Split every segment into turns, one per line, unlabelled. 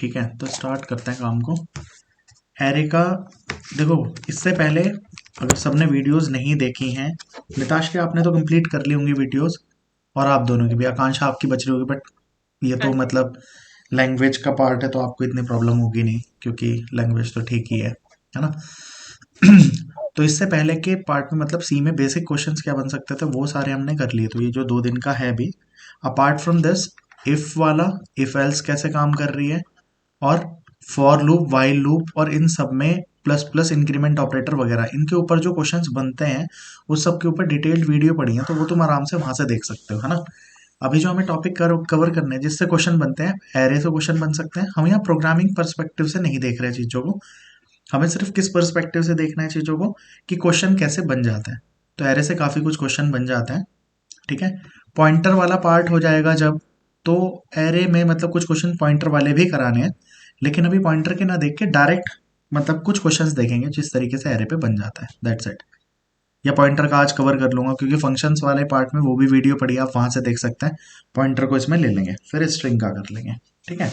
ठीक है, तो स्टार्ट करते हैं काम को। एरे का देखो, इससे पहले अगर सबने वीडियोस नहीं देखी हैं, निताश के आपने तो कंप्लीट कर ली होंगी वीडियोस, और आप दोनों की भी, आकांक्षा आपकी बच रही होगी, बट ये तो मतलब लैंग्वेज का पार्ट है तो आपको इतनी प्रॉब्लम होगी नहीं, क्योंकि लैंग्वेज तो ठीक ही है ना। तो इससे पहले के पार्ट में मतलब सी में बेसिक क्वेश्चंस क्या बन सकते थे वो सारे हमने कर लिए। तो ये जो 2 दिन का है अभी, अपार्ट फ्रॉम दिस, इफ वाला, इफ एल्स कैसे काम कर रही है, और फॉर लूप, वाइल लूप, और इन सब में प्लस प्लस इंक्रीमेंट ऑपरेटर वगैरह, इनके ऊपर जो क्वेश्चंस बनते हैं उस सब के ऊपर डिटेल्ड वीडियो पड़ी है, तो वो तुम आराम से वहां से देख सकते हो, है ना। अभी जो हमें टॉपिक कवर करने हैं जिससे क्वेश्चन बनते हैं, एरे से क्वेश्चन बन सकते हैं। हम यहाँ प्रोग्रामिंग पर्सपेक्टिव से नहीं देख रहे हैं चीज़ों को, हमें सिर्फ किस पर्सपेक्टिव से देखना है चीज़ों को, कि क्वेश्चन कैसे बन जाते हैं। तो एरे से काफ़ी कुछ क्वेश्चन बन जाते हैं, ठीक है। पॉइंटर वाला पार्ट हो जाएगा जब, तो एरे में मतलब कुछ क्वेश्चन पॉइंटर वाले भी कराने हैं, लेकिन अभी पॉइंटर के ना देख के डायरेक्ट मतलब कुछ क्वेश्चंस देखेंगे जिस तरीके से एरे पे बन जाता है, दैट्स इट। या पॉइंटर का आज कवर कर लूंगा, क्योंकि फंक्शंस वाले पार्ट में वो भी वीडियो पड़ी है, आप वहां से देख सकते हैं। पॉइंटर को इसमें ले लेंगे, फिर स्ट्रिंग का कर लेंगे, ठीक है।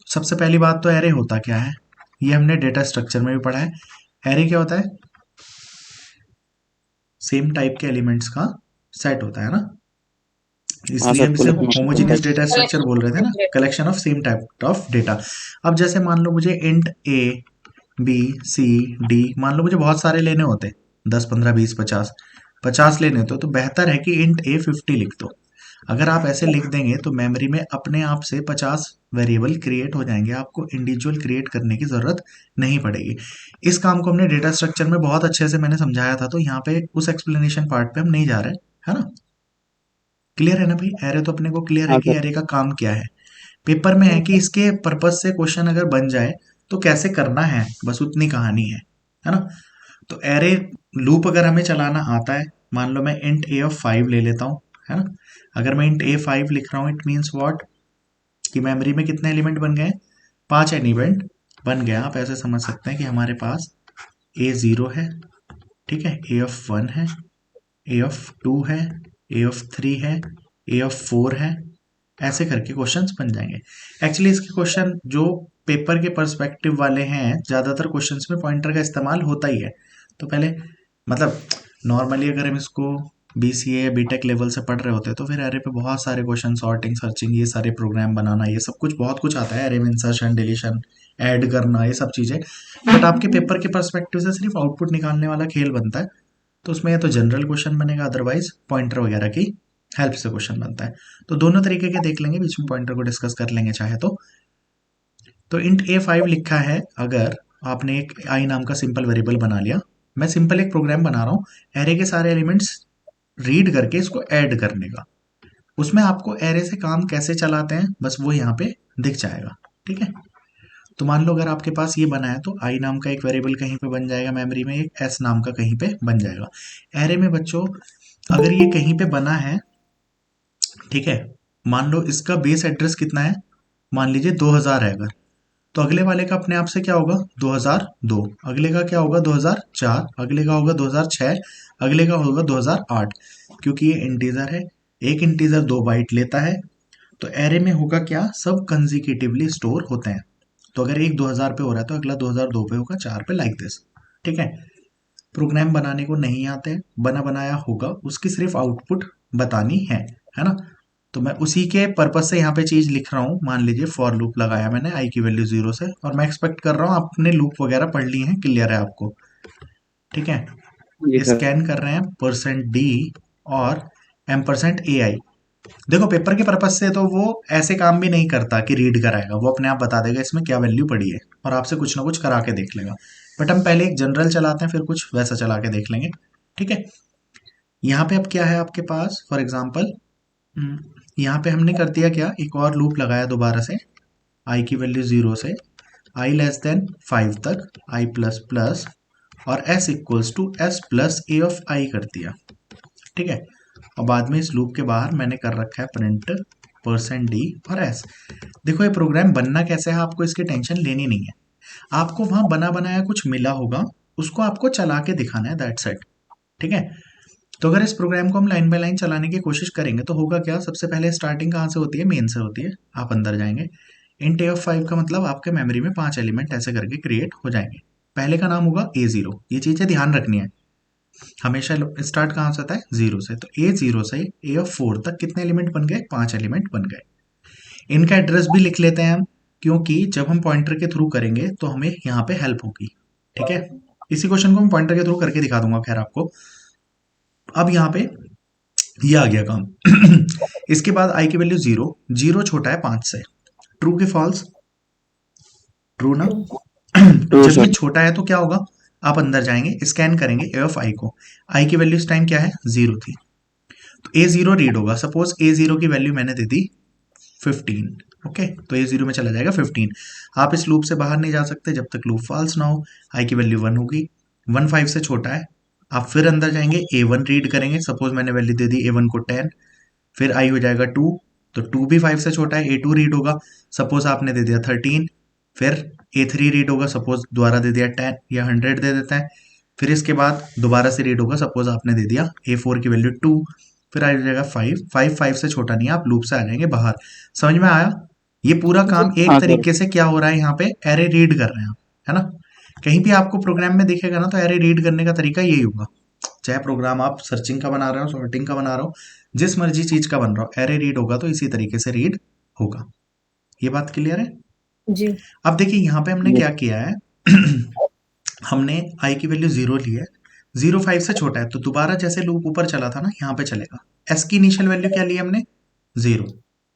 सबसे पहली बात तो एरे होता क्या है, ये हमने डेटा स्ट्रक्चर में भी पढ़ा है। एरे क्या होता है, सेम टाइप के एलिमेंट्स का सेट होता है ना,
हाँ
इसलिए
सर,
हम इसे
कलेक्शन
होमोजीनियस डेटा स्ट्रक्चर बोल रहे थे ना, collection of same type of data. अब जैसे मान लो मुझे इंट ए, बी, सी, डी, मान लो मुझे बहुत सारे लेने होते, 10, 15, 20, 50, 50 लेने होते, तो बेहतर है कि इंट ए 50 लिख दो। अगर आप ऐसे लिख देंगे तो मेमोरी में अपने आप से 50 वेरिएबल क्रिएट हो जाएंगे, आपको इंडिविजुअल क्रिएट करने की जरूरत नहीं पड़ेगी। इस काम को हमने डेटा स्ट्रक्चर में बहुत अच्छे से मैंने समझाया था, तो यहाँ पे उस एक्सप्लेनेशन पार्ट पे हम नहीं जा रहे, है ना। क्लियर है ना भाई, एरे तो अपने को क्लियर है
हाँ
कि
सर।
एरे का काम क्या है। पेपर में है कि इसके पर्पज से क्वेश्चन अगर बन जाए तो कैसे करना है, बस उतनी कहानी है ना। तो एरे लूप अगर हमें चलाना आता है, मान लो मैं इंट ए ऑफ 5 ले लेता हूँ, है ना। अगर मैं इंट ए 5 लिख रहा हूँ, इट मीन्स व्हाट, कि मेमोरी में कितने एलिमेंट बन गए, 5 एलिमेंट बन गया। आप ऐसे समझ सकते हैं कि हमारे पास ए 0 है, ठीक है, ए ऑफ 1 है, ए ऑफ 2 है, ए ऑफ 3 है, ए ऑफ 4 है, ऐसे करके क्वेश्चंस बन जाएंगे। एक्चुअली इसके क्वेश्चन जो पेपर के पर्सपेक्टिव वाले हैं, ज्यादातर क्वेश्चंस में पॉइंटर का इस्तेमाल होता ही है। तो पहले मतलब नॉर्मली अगर हम इसको बीसीए या बीटेक लेवल से पढ़ रहे होते हैं तो फिर एरे पे बहुत सारे क्वेश्चन, सॉर्टिंग, सर्चिंग, ये सारे प्रोग्राम बनाना, ये सब कुछ बहुत कुछ आता है, एरे में इंसर्शन, डिलीशन, ऐड करना, ये सब चीजें। बट आपके पेपर के पर्सपेक्टिव से सिर्फ आउटपुट निकालने वाला खेल बनता है, तो उसमें या तो जनरल क्वेश्चन बनेगा, अदरवाइज पॉइंटर वगैरह की हेल्प से क्वेश्चन बनता है। तो दोनों तरीके के देख लेंगे, बीच में पॉइंटर को डिस्कस कर लेंगे चाहे तो इंट ए 5 लिखा है, अगर आपने एक आई नाम का सिंपल वेरिएबल बना लिया, मैं सिंपल एक प्रोग्राम बना रहा हूँ एरे के सारे एलिमेंट्स रीड करके इसको ऐड करने का, उसमें आपको एरे से काम कैसे चलाते हैं बस वो यहाँ पे दिख जाएगा, ठीक है। तो मान लो अगर आपके पास ये बना है तो आई नाम का एक वेरिएबल कहीं पे बन जाएगा मेमोरी में, एक एस नाम का कहीं पे बन जाएगा। एरे में बच्चों अगर ये कहीं पे बना है, ठीक है, मान लो इसका बेस एड्रेस कितना है, मान लीजिए 2000 है अगर, तो अगले वाले का अपने आप से क्या होगा, 2002, अगले का क्या होगा 2004, अगले का होगा 2006, अगले का होगा 2008, क्योंकि ये इंटीजर है, एक इंटीजर 2 बाइट लेता है। तो एरे में होगा क्या, सब कंजिक्यूटिवली स्टोर होते हैं। तो अगर एक 2000 पे हो रहा है तो अगला 2002 पे होगा, 4 पे, लाइक दिस, ठीक है। प्रोग्राम बनाने को नहीं आते, बना बनाया होगा, उसकी सिर्फ आउटपुट बतानी है ना। तो मैं उसी के पर्पज से यहाँ पे चीज लिख रहा हूँ। मान लीजिए फॉर लूप लगाया मैंने आई की वैल्यू 0 से, और मैं एक्सपेक्ट कर रहा हूँ आपने लूप वगैरह पढ़ ली है, क्लियर है आपको, ठीक है।
जी सर।
स्कैन कर रहे हैं परसेंट डी और एम परसेंट ए आई। देखो पेपर के पर्पज से तो वो ऐसे काम भी नहीं करता कि रीड कराएगा, वो अपने आप बता देगा इसमें क्या वैल्यू पड़ी है, और आपसे कुछ ना कुछ करा के देख लेगा। बट हम पहले एक जनरल चलाते हैं, फिर कुछ वैसा चला के देख लेंगे, ठीक है। यहाँ पे अब क्या है आपके पास, फॉर एग्जाम्पल यहाँ पे हमने कर दिया क्या, एक और लूप लगाया दोबारा से, आई की वैल्यू 0 से आई लेस देन 5 तक, आई प्लस प्लस, और S equals to S plus A of I कर दिया, ठीक है। और बाद में इस लूप के बाहर मैंने कर रखा है प्रिंट परसेंट डी और एस। देखो ये प्रोग्राम बनना कैसे है आपको इसकी टेंशन लेनी नहीं है, आपको वहां बना बनाया कुछ मिला होगा, उसको आपको चला के दिखाना है, दैट्स इट, ठीक है। तो अगर इस प्रोग्राम को हम लाइन बाय लाइन चलाने की कोशिश करेंगे तो होगा क्या, सबसे पहले स्टार्टिंग कहाँ से होती है, मेन से होती है, आप अंदर जाएंगे, इंट ए ऑफ 5 का मतलब आपके मेमोरी में 5 एलिमेंट ऐसे करके क्रिएट हो जाएंगे। पहले का नाम होगा A0, ये चीजें ध्यान रखनी है। हमेशा स्टार्ट कहाँ से होता है, 0 से। तो A0 से A4 तक कितने एलिमेंट बन गए, 5 एलिमेंट बन गए। इनका एड्रेस भी लिख लेते हैं हम, क्योंकि जब हम पॉइंटर के थ्रू करेंगे तो हमें यहाँ पे हेल्प होगी। ठीक है, इसी क्वेश्चन को मैं पॉइंटर के थ्रू करके दिखा दूंगा खैर आपको। अब यहाँ पे ये आ गया काम। इसके बाद आई की वैल्यू 0, 0 छोटा है 5 से। ट्रू की फॉल्स, ट्रू ना।
ट्रू।
तो
ट्रू
जब ये
सर।
छोटा है तो क्या होगा, आप अंदर जाएंगे, स्कैन करेंगे ए ऑफ आई को। आई की वैल्यू इस टाइम क्या है, 0 थी, तो A0 रीड होगा। सपोज A0 की वैल्यू मैंने दे दी 15। ओके, तो A0 में चला जाएगा 15। आप इस लूप से बाहर नहीं जा सकते जब तक लूप फॉल्स ना हो। आई की वैल्यू 1 होगी, 1 5 से छोटा है। आप फिर अंदर जाएंगे, A1 रीड करेंगे। सपोज मैंने वैल्यू दे दी A1 को 10, फिर आई हो जाएगा 2, तो 2 भी 5 से छोटा है, A2 रीड होगा। सपोज आपने दे दिया 13, फिर A3 रीड होगा। सपोज दोबारा दे दिया 10 या 100 दे देता है। फिर इसके बाद दोबारा से रीड होगा। सपोज आपने दे दिया A4 की वैल्यू 2, फिर आ जाएगा 5, 5 5 से छोटा नहीं है, आप लूप से आ जाएंगे बाहर। समझ में आया। ये पूरा
जी।
काम एक
हाँ सर।
तरीके से क्या हो रहा है, यहाँ पे एरे रीड कर रहे हैं आप, है ना। कहीं भी आपको प्रोग्राम में दिखेगा ना, तो एरे रीड करने का तरीका यही होगा। चाहे प्रोग्राम आप सर्चिंग का बना रहे हो, सॉर्टिंग का बना रहे हो, जिस मर्जी चीज का बन रहा हो, एरे रीड होगा तो इसी तरीके से रीड होगा। ये बात क्लियर है।
जी।
अब देखिए यहाँ पे हमने
जी।
क्या किया है। हमने आई की वैल्यू 0 ली है, 0 5 से छोटा है, तो दोबारा जैसे लूप ऊपर चला था ना, यहाँ पे चलेगा। एस की इनिशियल वैल्यू क्या ली हमने, 0।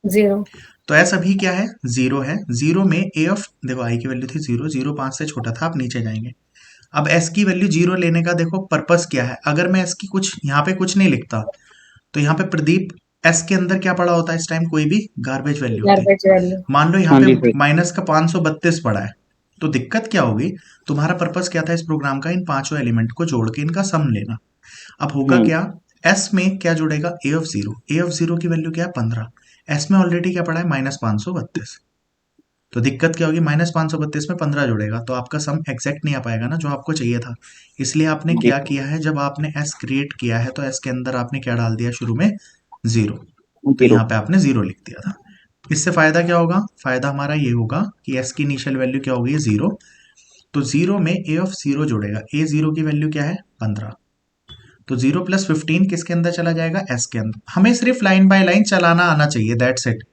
0।
तो एस अभी क्या है, 0 है। 0 में ए ऑफ, देखो आई की वैल्यू थी 0, 0 5 से छोटा था, आप नीचे जाएंगे। अब एस की वैल्यू 0 लेने का देखो पर्पस क्या है। अगर मैं एस की कुछ यहाँ पे कुछ नहीं लिखता, तो यहाँ पे प्रदीप, एस के अंदर क्या पड़ा होता है इस टाइम, कोई भी गार्बेज वैल्यू होती।
Garbage value.
मान लो यहाँ
हाँ
पे
जी सर।
माइनस का 532 पड़ा है, तो दिक्कत क्या होगी। तुम्हारा पर्पस क्या था इस प्रोग्राम का, इन पांचों एलिमेंट को जोड़ के इनका सम लेना। अब होगा
हम्म।
क्या, एस में क्या जुड़ेगा, ए ऑफ जीरो की वैल्यू क्या है, 15। एस में ऑलरेडी क्या पड़ा है, -532। तो दिक्कत क्या होगी, -532 में 15 जुड़ेगा, तो आपका सम एग्जैक्ट नहीं आ पाएगा ना, जो आपको चाहिए था। इसलिए आपने
जी
क्या
सर।
किया है, जब आपने एस क्रिएट किया है, तो एस के अंदर आपने क्या डाल दिया शुरू में, 0। तो
0।
यहाँ पे आपने 0 लिख दिया था। इससे फायदा क्या होगा, फायदा हमारा ये होगा कि एस की इनिशियल वैल्यू क्या होगी, 0। तो 0 में ए ऑफ 0 जुड़ेगा। A0 की वैल्यू क्या है, 15। तो 0 + 15 किसके अंदर चला जाएगा, एस के अंदर। हमें सिर्फ लाइन बाय लाइन चलाना आना चाहिए, दैट्स इट।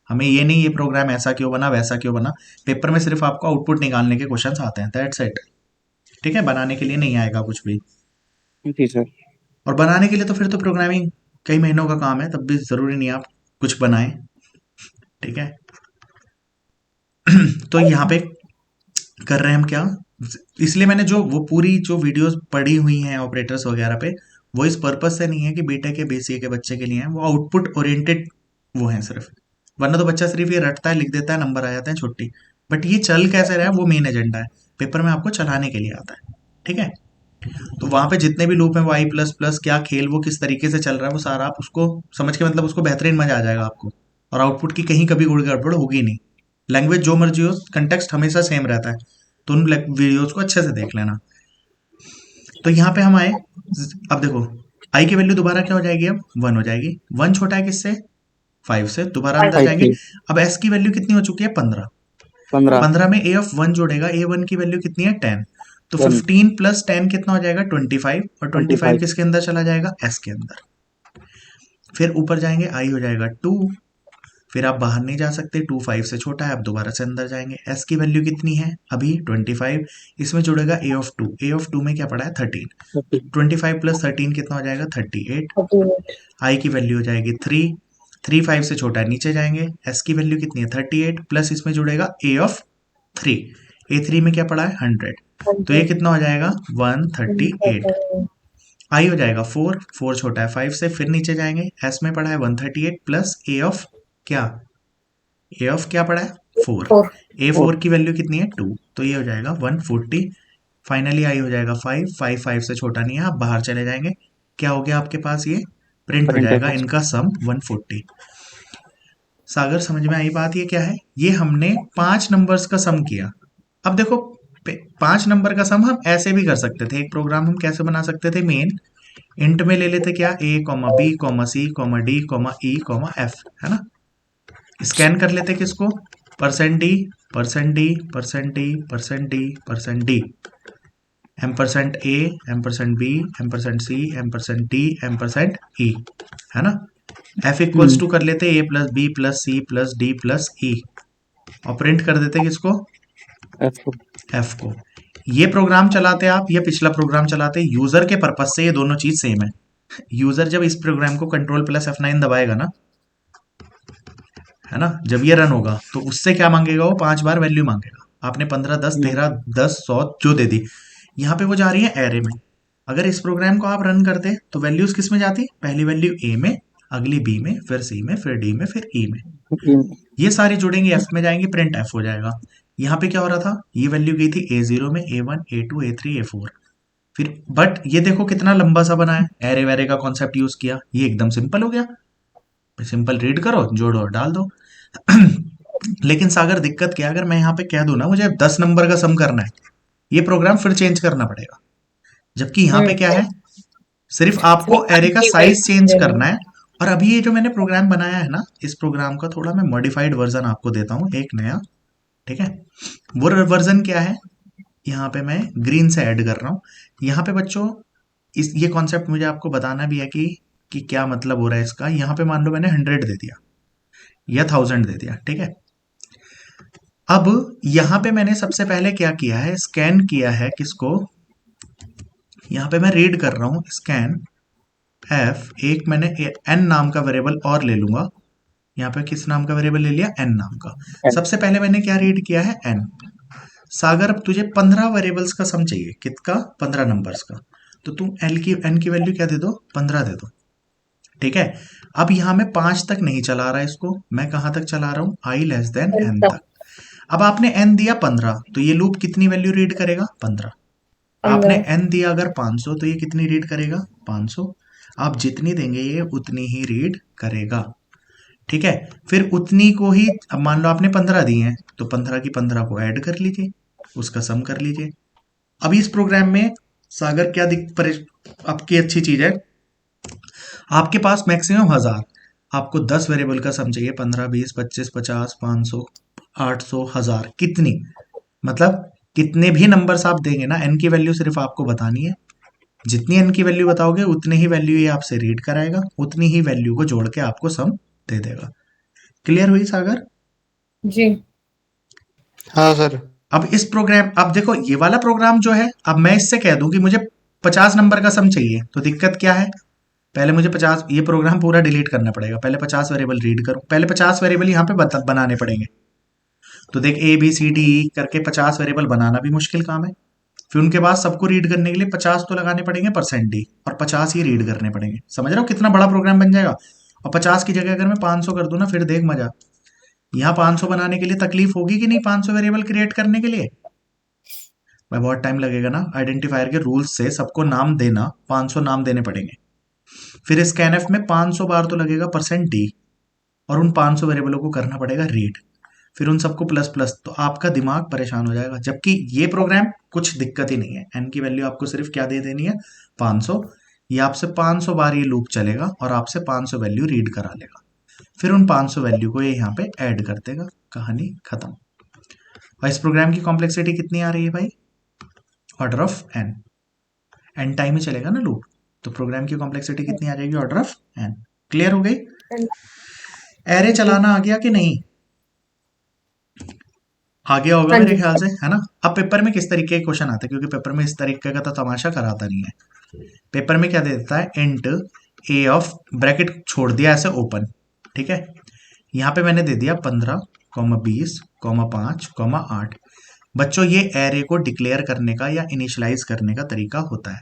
हमें ये नहीं, ये प्रोग्राम ऐसा क्यों बना, वैसा क्यों बना। पेपर में सिर्फ आपको आउटपुट निकालने के क्वेश्चंस आते हैं, दैट्स इट। ठीक है, बनाने के लिए नहीं आएगा कुछ भी।
जी सर।
और बनाने के लिए तो फिर तो प्रोग्रामिंग कई महीनों का काम है, तब भी जरूरी नहीं आप कुछ बनाएं। ठीक है। तो यहाँ पे कर रहे हैं हम क्या, इसलिए मैंने जो वो पूरी जो वीडियोस पड़ी हुई हैं ऑपरेटर्स वगैरह पे, वो इस पर्पस से नहीं है कि बीटा के बीसीए के बच्चे के लिए हैं, वो आउटपुट ओरिएंटेड वो हैं सिर्फ। वरना तो बच्चा सिर्फ ये रटता है, लिख देता है, नंबर आ जाते हैं, छुट्टी। बट ये चल कैसे रहा है, वो मेन एजेंडा है। पेपर में आपको चलाने के लिए आता है। ठीक है। तो वहां पे जितने भी लूप हैं, वो आई प्लस प्लस क्या खेल, वो किस तरीके से चल रहा है, वो सारा आप उसको समझ के, मतलब उसको बेहतरीन मजा आ जाएगा आपको। और आउटपुट की कहीं कभी कोई गड़बड़ होगी नहीं। लैंग्वेज जो मर्जी हो, कंटेक्स्ट हमेशा सेम रहता है। तो उन वीडियोस को अच्छे से देख लेना। तो यहाँ पे हम आए, अब देखो आई की वैल्यू दोबारा क्या हो जाएगी, अब 1 हो जाएगी। 1 छोटा है किससे, 5 से। दोबारा अंदर
5
जाएंगे।
से।
अब एस की वैल्यू कितनी हो चुकी है, 15।
15।
15 में ए ऑफ 1 जोड़ेगा, A1 की वैल्यू कितनी है, 10। तो
10।
15 + 10 कितना हो जाएगा, 25। और 25
25।
किसके अंदर चला जाएगा, एस के अंदर। फिर ऊपर जाएंगे, आई हो जाएगा 2। फिर आप बाहर नहीं जा सकते, 2 5 से छोटा है, आप दोबारा से अंदर जाएंगे। एस की वैल्यू कितनी है अभी, 25। इसमें जुड़ेगा ए ऑफ 2, ए ऑफ 2 में क्या पड़ा है, 13।
30।
25 + 13 कितना हो जाएगा, 38।
38।
आई की वैल्यू हो जाएगी 3। 3 5 से छोटा है, नीचे जाएंगे। एस की वैल्यू कितनी है, 38, प्लस इसमें जुड़ेगा ए ऑफ 3। A3 में क्या पड़ा है, 100। तो ये
100।
कितना हो जाएगा, 138। आई हो जाएगा 4, 4 छोटा है 5 से। फिर नीचे जाएंगे, एस में पड़ा है 138, प्लस ए ऑफ क्या, ए ऑफ क्या पड़ा है, 4।
4।
A4
4।
की वैल्यू कितनी है, 2। तो ये हो जाएगा 140। फाइनली आई हो जाएगा 5, 5 5 से छोटा नहीं है, आप बाहर चले जाएंगे। क्या हो गया आपके पास, ये प्रिंट हो
प्रिंटर
जाएगा,
का।
इनका सम 140। सागर समझ में आई बात, ये क्या है, ये हमने 5 नंबर्स का सम किया। अब देखो, 5 नंबर का सम हम ऐसे भी कर सकते थे। एक प्रोग्राम हम कैसे बना सकते थे, मेन इंट में ले लेते क्या, A, B, C, D, E, F, है ना। स्कैन कर लेते किसको, percent D, percent D, percent D, percent D, percent D, M percent A, M percent B, M percent C, M percent D, M percent E, है ना। F equals to कर लेते A plus B plus C plus D plus E, और print कर देते किसको,
F को।
F को। ये प्रोग्राम चलाते आप, ये पिछला प्रोग्राम चलाते, यूजर के पर्पज से ये दोनों चीज सेम है। यूजर जब इस प्रोग्राम को कंट्रोल प्लस F9 दबाएगा ना, है ना, जब ये रन होगा तो उससे क्या मांगेगा, वो 5 बार वैल्यू मांगेगा। आपने 15, 10, 13, 10, 100 जो दे दी, यहाँ पे वो जा रही है एरे में। अगर इस प्रोग्राम को आप रन करते तो वैल्यूज किस में जाती, पहली वैल्यू ए में, अगली बी में, फिर सी में, फिर डी में, फिर ई में, ये सारी जुड़ेंगी, एफ में जाएंगी, प्रिंट एफ हो जाएगा। यहाँ पे क्या हो रहा था, ये वैल्यू गई थी A0 में, A1, A2, A3, A4, फिर बट ये देखो कितना लंबा सा बना है, एरे वेरे का कॉन्सेप्ट यूज किया, ये एकदम सिंपल हो गया, सिंपल रीड करो, जोड़ो और डाल दो। लेकिन सागर दिक्कत क्या है, अगर मैं यहाँ पे कह दूं ना मुझे 10 नंबर का सम करना है, ये प्रोग्राम फिर चेंज करना पड़ेगा। जबकि यहाँ पे क्या है, सिर्फ आपको एरे का साइज चेंज करना है। और अभी ये जो मैंने प्रोग्राम बनाया है ना, इस प्रोग्राम का थोड़ा मैं मॉडिफाइड वर्जन आपको देता हूँ, एक नया, ठीक है। वो वर्जन क्या है, यहाँ पे मैं ग्रीन से ऐड कर रहा हूँ। यहाँ पे बच्चों इस ये कॉन्सेप्ट मुझे आपको बताना भी है कि क्या मतलब हो रहा है इसका। यहाँ पे मान लो मैंने 100 दे दिया या 1000 दे दिया, ठीक है। अब यहाँ पे मैंने सबसे पहले क्या किया है, स्कैन किया है किसको, यहाँ पे मैं रीड कर रहा हूँ स्कैन एफ, एक मैंने एन नाम का वेरिएबल और ले लूंगा। यहाँ पे किस नाम का वेरिएबल ले लिया, एन नाम का। सबसे पहले मैंने क्या रीड किया है, एन। सागर अब तुझे 15 वेरिएबल्स का सम चाहिए, कितना, 15 नंबर्स का, तो तुम एन की वैल्यू क्या दे दो, 15 दे दो, ठीक है। अब यहाँ मैं 5 तक नहीं चला रहा इसको, मैं कहाँ तक चला रहा हूँ, आई लेस देन एन तक। अब आपने एन दिया 15, तो ये लूप कितनी वैल्यू रीड करेगा, 15। आपने एन दिया अगर 500, तो ये कितनी रीड करेगा, 500। आप जितनी देंगे ये उतनी ही रीड करेगा, ठीक है। फिर उतनी को ही, अब मान लो आपने 15 दिए हैं, तो 15 की 15 को ऐड कर लीजिए, उसका सम कर लीजिए। अभी इस प्रोग्राम में सागर क्या आपकी अच्छी चीज है, आपके पास मैक्सिमम 1000, आपको 10 वेरिएबल का सम चाहिए, 15, 20, 25, 50, 500, 800, 1000, कितनी, मतलब कितने भी नंबर्स आप देंगे ना, एन की वैल्यू सिर्फ आपको बतानी है। जितनी एन की वैल्यू बताओगे उतनी ही वैल्यू ये आपसे रीड कराएगा, उतनी ही वैल्यू को जोड़ के आपको सम दे देगा। क्लियर हुई सागर?
जी हाँ सर।
अब इस प्रोग्राम, अब देखो ये वाला प्रोग्राम जो है, अब मैं इससे कह दूं कि मुझे 50 नंबर का सम चाहिए, तो दिक्कत क्या है, पहले मुझे 50, ये प्रोग्राम पूरा डिलीट करना पड़ेगा, पहले 50 वेरिएबल रीड करूं, पहले 50 वेरिएबल यहाँ पे बनाने पड़ेंगे। तो देख A B C D E करके 50 वेरिएबल बनाना भी मुश्किल काम है। फिर उनके बाद सबको रीड करने के लिए 50 तो लगाने पड़ेंगे परसेंट डी, और 50 ही रीड करने पड़ेंगे। समझ रहे हो कितना बड़ा प्रोग्राम बन जाएगा। और 50 की जगह अगर मैं 500 कर दूं ना, फिर देख मजा, यहाँ 500 बनाने के लिए तकलीफ होगी कि नहीं, 500 वेरिएबल क्रिएट करने के लिए भाई बहुत टाइम लगेगा ना। आइडेंटिफायर के रूल्स से सबको नाम देना, 500 नाम देने पड़ेंगे। फिर स्कैनएफ में 500 बार तो लगेगा परसेंट डी, और उन 500 वेरिएबलों को करना पड़ेगा रीड, फिर उन सबको प्लस प्लस, तो आपका दिमाग परेशान हो जाएगा। जबकि ये प्रोग्राम कुछ दिक्कत ही नहीं है, एन की वैल्यू आपको सिर्फ क्या दे देनी है, 500। ये आपसे 500 बार ये लूप चलेगा और आपसे 500 वैल्यू रीड करा लेगा, फिर उन 500 वैल्यू को ये यहाँ पे ऐड कर देगा, कहानी खत्म। और इस प्रोग्राम की कॉम्प्लेक्सिटी कितनी आ रही है भाई, order of N, N time ही चलेगा ना लूप, तो प्रोग्राम की कॉम्प्लेक्सिटी कितनी आ जाएगी, ऑर्डर ऑफ एन। क्लियर हो गई? एरे चलाना आ गया कि नहीं, आ गया होगा मेरे ख्याल से, है ना। अब पेपर में किस तरीके के क्वेश्चन आते हैं, क्योंकि पेपर में इस तरीके का तो तमाशा कराता नहीं है। पेपर में क्या दे देता है, इंट ए ऑफ, ब्रैकेट छोड़ दिया ऐसे ओपन, ठीक है। यहाँ पे मैंने दे दिया 15, 20, 5, 8। बच्चों ये एरे को डिक्लेयर करने का या इनिशियलाइज करने का तरीका होता है।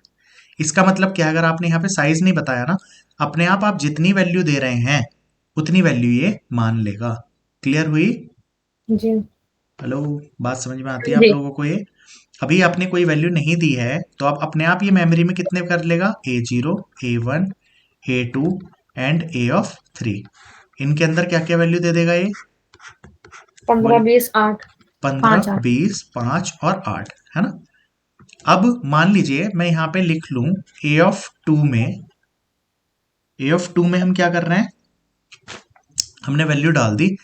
इसका मतलब क्या है, अगर आपने यहाँ पे साइज नहीं बताया ना, अपने आप जितनी वैल्यू दे रहे हैं उतनी वैल्यू ये मान लेगा। क्लियर हुई?
जी
हेलो, बात समझ में आती है आप लोगों को? ये अभी आपने कोई वैल्यू नहीं दी है, तो आप अपने आप ये मेमोरी में कितने कर लेगा, A0, A1, A2 and A3। इनके अंदर क्या क्या वैल्यू दे देगा ये,
15, 20, 8,
15, 20, 5 और 8, है ना। अब मान लीजिए मैं यहाँ पे लिख लूं A2 में, A2 में हम क्या कर रहे हैं, हमने वैल्यू डाल दी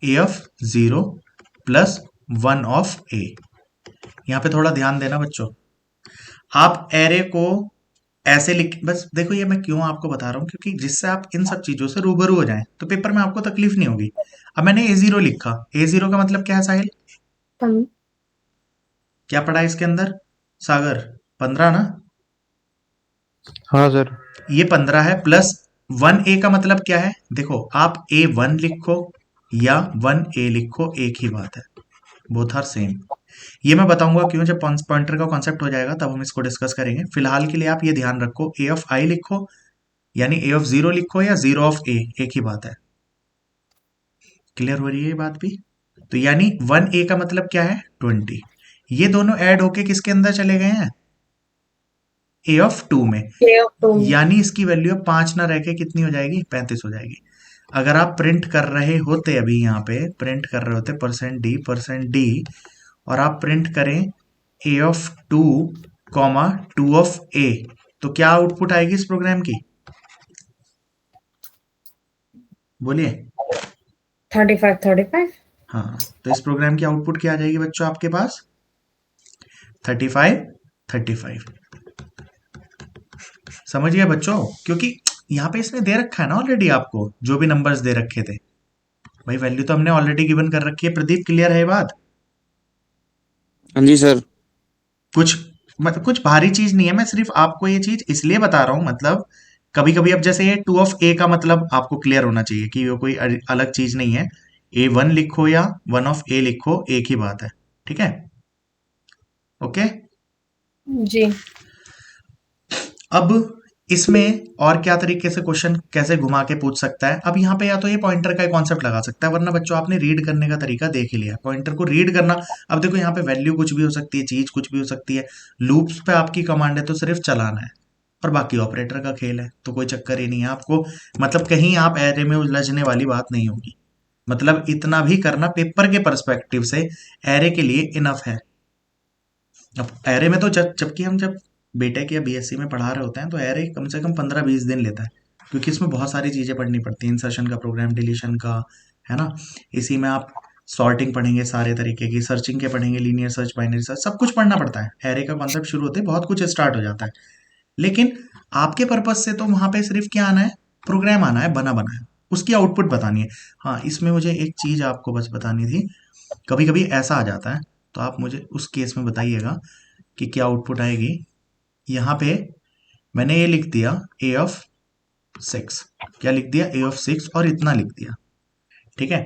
A0, प्लस 1 ऑफ ए। यहां पे थोड़ा ध्यान देना बच्चों, आप एरे को ऐसे लिख, बस देखो ये मैं क्यों आपको बता रहा हूं, क्योंकि जिससे आप इन सब चीजों से रूबरू हो जाएं तो पेपर में आपको तकलीफ नहीं होगी। अब मैंने A0 लिखा, A0 का मतलब क्या है साहिल?
पन,
क्या पढ़ा है इसके अंदर सागर? 15 ना?
हाँ सर।
ये 15 है, प्लस 1A का मतलब क्या है? देखो आप A1 लिखो या 1A लिखो, एक ही बात है, बोथ आर सेम। ये मैं बताऊंगा क्यों, जब पॉइंटर का कॉन्सेप्ट हो जाएगा तब हम इसको डिस्कस करेंगे। फिलहाल के लिए आप ये ध्यान रखो, ए ऑफ आई लिखो यानी ए ऑफ जीरो लिखो या जीरो ऑफ ए, एक ही बात है। क्लियर हो रही है ये बात भी? तो यानी 1A का मतलब क्या है? 20। ये दोनों ऐड होके किसके अंदर चले गए हैं? ए ऑफ 2 में।
ए ऑफ 2 में।
यानी इसकी वैल्यू 5 ना रह के कितनी हो जाएगी? 35 हो जाएगी। अगर आप प्रिंट कर रहे होते, अभी यहाँ पे प्रिंट कर रहे होते परसेंट डी, और आप प्रिंट करें ए ऑफ 2 कॉमा 2 ऑफ ए, तो क्या आउटपुट आएगी इस प्रोग्राम की? बोलिए।
35
हाँ, तो इस प्रोग्राम की आउटपुट क्या आ जाएगी बच्चों आपके पास? 35। समझ गए बच्चों? क्योंकि यहाँ पे इसने दे रखा है ना ऑलरेडी आपको, जो भी नंबर्स दे रखे थे भाई, वैल्यू तो हमने ऑलरेडी गिवन कर रखी है। प्रदीप क्लियर है ये बात?
हाँ जी सर।
कुछ मतलब कुछ भारी चीज नहीं है, मैं सिर्फ आपको ये चीज इसलिए बता रहा हूँ, मतलब कभी कभी अब जैसे ये 2 ऑफ ए का मतलब आपको क्लियर होना चाहिए कि ये कोई अलग चीज नहीं है। A1 लिखो या 1 ऑफ ए लिखो, एक ही बात है। ठीक है, ओके।
जी।
अब इसमें और क्या तरीके से क्वेश्चन कैसे घुमा के पूछ सकता है? अब यहाँ पे या तो ये पॉइंटर का कॉन्सेप्ट लगा सकता है, वरना बच्चों आपने रीड करने का तरीका देख ही लिया, पॉइंटर को रीड करना। अब देखो यहाँ पे वैल्यू कुछ भी हो सकती है, चीज कुछ भी हो सकती है, लूप्स पे आपकी कमांड है तो सिर्फ चलाना है, और बाकी ऑपरेटर का खेल है, तो कोई चक्कर ही नहीं है आपको। मतलब कहीं आप एरे में उलझने वाली बात नहीं होगी, मतलब इतना भी करना पेपर के परस्पेक्टिव से एरे के लिए इनफ है। अब एरे में तो जबकि हम जब बीटेक या बीएससी में पढ़ा रहे होते हैं तो एरे कम से कम 15-20 दिन लेता है, क्योंकि इसमें बहुत सारी चीज़ें पढ़नी पड़ती हैं, इंसर्शन का, प्रोग्राम डिलीशन का, है ना। इसी में आप सॉर्टिंग पढ़ेंगे, सारे तरीके की सर्चिंग के पढ़ेंगे, लीनियर सर्च, बाइनरी सर्च, सब कुछ पढ़ना पड़ता है। एरे का कॉन्सेप्ट शुरू होते ही बहुत कुछ स्टार्ट हो जाता है, लेकिन आपके पर्पज से तो वहां पे सिर्फ क्या आना है? प्रोग्राम आना है, बना बनाया, उसकी आउटपुट बतानी है। हाँ, इसमें मुझे एक चीज आपको बस बतानी थी, कभी कभी ऐसा आ जाता है, तो आप मुझे उस केस में बताइएगा कि क्या आउटपुट आएगी। यहाँ पे मैंने ये लिख दिया ए ऑफ 6, क्या लिख दिया? ए ऑफ 6, और इतना लिख दिया। ठीक है,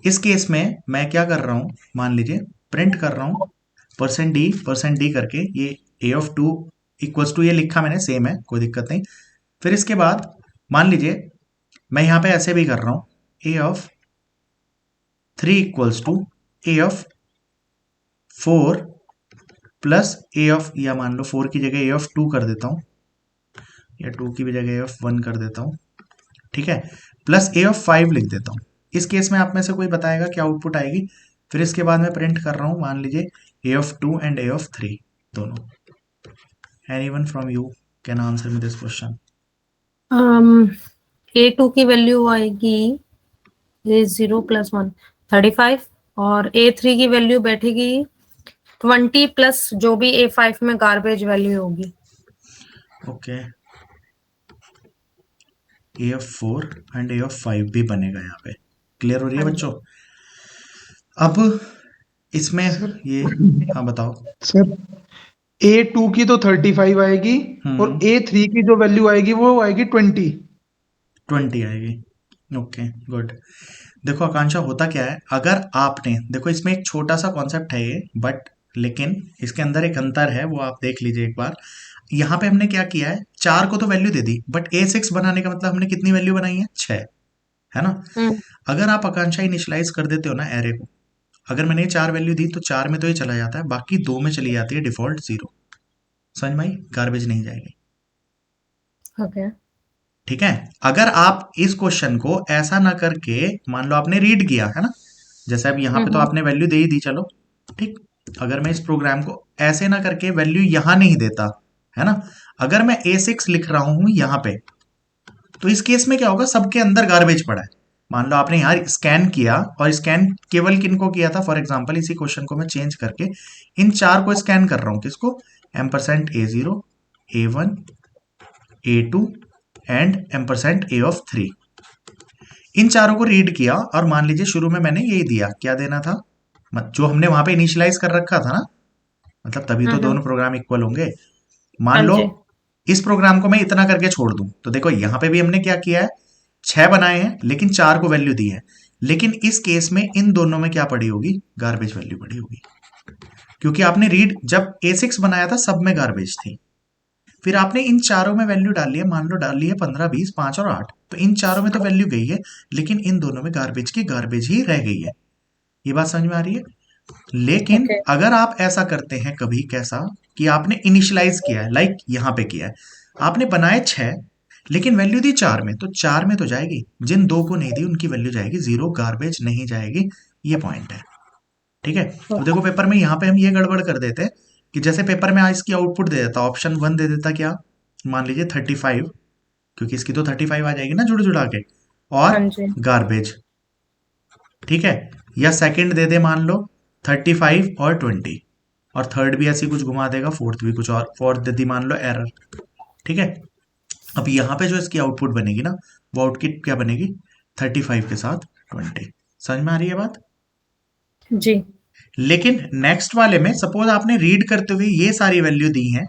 इस केस में मैं क्या कर रहा हूं, मान लीजिए प्रिंट कर रहा हूं परसेंट डी करके, ये ए ऑफ 2 इक्वल्स टू, ये लिखा मैंने, सेम है, कोई दिक्कत नहीं। फिर इसके बाद मान लीजिए मैं यहां पे ऐसे भी कर रहा हूं, A of 3 equals to A of 4 plus A of, या मान लो 4 की जगह ए ऑफ 2 कर देता हूं, या 2 की भी जगह ए ऑफ 1 कर देता हूं। ठीक है, प्लस ए ऑफ 5 लिख देता हूं। इस केस में आप में से कोई बताएगा क्या आउटपुट आएगी? फिर इसके बाद मैं प्रिंट कर रहा हूं, मान लीजिए ए ऑफ 2 एंड ए ऑफ 3 दोनों। Anyone from you can answer me this question.
A2 की वैल्यू आएगी A0 + 1 35, और A3 की वैल्यू बैठेगी 20 प्लस जो भी A5 में गार्बेज वैल्यू होगी।
Okay, A of 4 and A of 5 भी बनेगा यहाँ पे। क्लियर हो रही है
हाँ जी।
बच्चों? अब इसमें
सर
ये, हाँ बताओ।
सर A2 की तो 35 आएगी और A3 की जो वैल्यू आएगी वो आएगी 20।
20 आएगी, ओके गुड। देखो आकांक्षा, होता क्या है, अगर आपने देखो इसमें एक छोटा सा कॉन्सेप्ट है ये, बट लेकिन इसके अंदर एक अंतर है, वो आप देख लीजिए एक बार। यहाँ पे हमने क्या किया है, 4 को तो value they the, but A6 बनाने का मतलब हमने कितनी वैल्यू बनाई है? 6, है ना। अगर आप आकांक्षा इनिशियलाइज कर देते हो ना एरे को, अगर मैंने 4 वैल्यू दी तो 4 में तो ये चला जाता है, बाकी 2 में चली जाती है डिफॉल्ट 0। समझ में आई? गार्बेज नहीं जाएगी।
ओके।
ठीक है, अगर आप इस क्वेश्चन को ऐसा ना करके, मान लो आपने रीड किया है ना, जैसे अब यहाँ पे तो आपने वैल्यू दे ही दी, चलो ठीक। अगर मैं इस प्रोग्राम को ऐसे ना करके वैल्यू यहां नहीं देता, है ना, अगर मैं A6 लिख रहा हूं यहां पे, तो इस केस में क्या होगा, सबके अंदर गार्बेज पड़ा है, मान लो आपने यहाँ स्कैन किया, और स्कैन केवल किनको किया था, फॉर एग्जाम्पल इसी क्वेश्चन को मैं चेंज करके इन चार को स्कैन कर रहा हूँ, किसको, %A0, A1, A2 and %A3। इन चारों को रीड किया, और मान लीजिए शुरू में मैंने यही दिया, क्या देना था, जो हमने वहां पे इनिशियलाइज कर रखा था ना, मतलब तभी तो दोनों प्रोग्राम इक्वल होंगे। मान
हाँ
लो
जी।
इस प्रोग्राम को मैं इतना करके छोड़ दूं, तो देखो यहाँ पे भी हमने क्या किया है, 6 बनाए हैं लेकिन 4 को वैल्यू दी है, लेकिन इस केस में इन दोनों में क्या पड़ी होगी, गार्बेज वैल्यू पड़ी होगी, क्योंकि आपने रीड जब A6 बनाया था सब में गार्बेज थी, फिर आपने इन चारों में वैल्यू डाली है, मान लो डाली है 15, 20, 5 और 8, तो इन चारों में तो वैल्यू गई है, लेकिन इन दोनों में गार्बेज की गार्बेज ही रह गई है। ये बात समझ में आ रही है। लेकिन
ओके।
अगर आप ऐसा करते हैं कभी, कैसा कि आपने इनिशियलाइज किया है, लाइक यहां पे किया है, आपने बनाए 6 लेकिन वैल्यू दी 4 में, तो 4 में तो जाएगी, जिन 2 को नहीं दी उनकी वैल्यू जाएगी 0, गार्बेज नहीं जाएगी। ये पॉइंट है, ठीक है। अब देखो पेपर में यहाँ पे हम ये गड़बड़ कर देते हैं कि जैसे पेपर में इसकी आउटपुट दे देता, ऑप्शन 1 दे देता, क्या, मान लीजिए 35, क्योंकि इसकी तो 35 आ जाएगी ना जुड़ जुड़ा के, और
हाँ जी।
गार्बेज, ठीक है। या सेकंड दे दे मान लो 35 और 20, और थर्ड भी ऐसी कुछ घुमा देगा, फोर्थ भी कुछ और, फोर्थ दे दी मान लो एरर, ठीक है। अब यहाँ पे जो इसकी आउटपुट बनेगी ना, वो आउटपुट क्या बनेगी, 35 के साथ 20। समझ में आ रही है बात।
जी।
लेकिन नेक्स्ट वाले में सपोज आपने रीड करते हुए ये सारी वैल्यू दी है,